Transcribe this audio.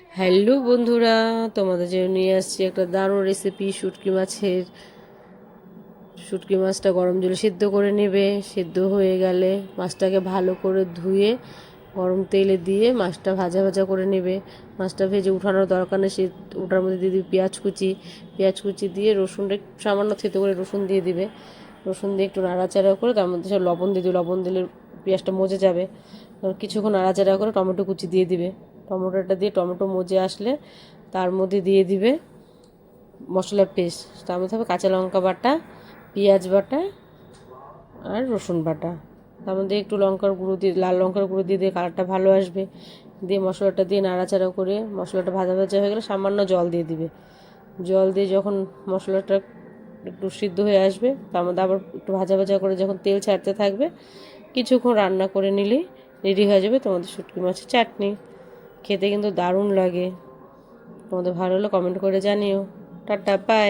Hello বন্ধুরা, তোমাদের জন্য নিয়ে আসছি একটা দারুণ রেসিপি। শুটকি মাছটা গরম জলে সিদ্ধ করে নেবে। সিদ্ধ হয়ে গেলে মাছটাকে ভালো করে ধুয়ে গরম তেলে দিয়ে মাছটা ভাজা ভাজা করে নেবে। মাছটা ভেজে উঠানোর দরকার নেই, সে ওটার মধ্যে দিয়ে দিবে পেঁয়াজ কুচি দিয়ে রসুনটা সামান্য থেতো করে রসুন দিয়ে দিবে। রসুন দিয়ে একটু নাড়াচাড়া করে তার মধ্যে সব লবণ দিয়ে দিবে। লবণ দিলে পেঁয়াজটা মজে যাবে। কিছুক্ষণ নাড়াচাড়া করে টমেটো কুচি দিয়ে দিবে। টমেটোটা দিয়ে টমেটো মজে আসলে তার মধ্যে দিয়ে দিবে মশলার পেস্ট। তার মধ্যে হবে কাঁচা লঙ্কা বাটা, পেঁয়াজ বাটা আর রসুন বাটা। তার মধ্যে একটু লঙ্কার গুঁড়ো দিয়ে, লাল লঙ্কার গুঁড়ো দিয়ে দিয়ে কালারটা ভালো আসবে। দিয়ে মশলাটা দিয়ে নাড়াচাড়া করে মশলাটা ভাজা ভাজা হয়ে গেলে সামান্য জল দিয়ে দিবে। জল দিয়ে যখন মশলাটা একটু সিদ্ধ হয়ে আসবে তার মধ্যে আবার একটু ভাজা ভাজা করে যখন তেল ছাড়তে থাকবে, কিছুক্ষণ রান্না করে নিলেই রেডি হয়ে যাবে তোমাদের শুটকি মাছের চাটনি। খেতে কিন্তু দারুণ লাগে। তোমাদের ভালো হলে কমেন্ট করে জানিও। Tata, by.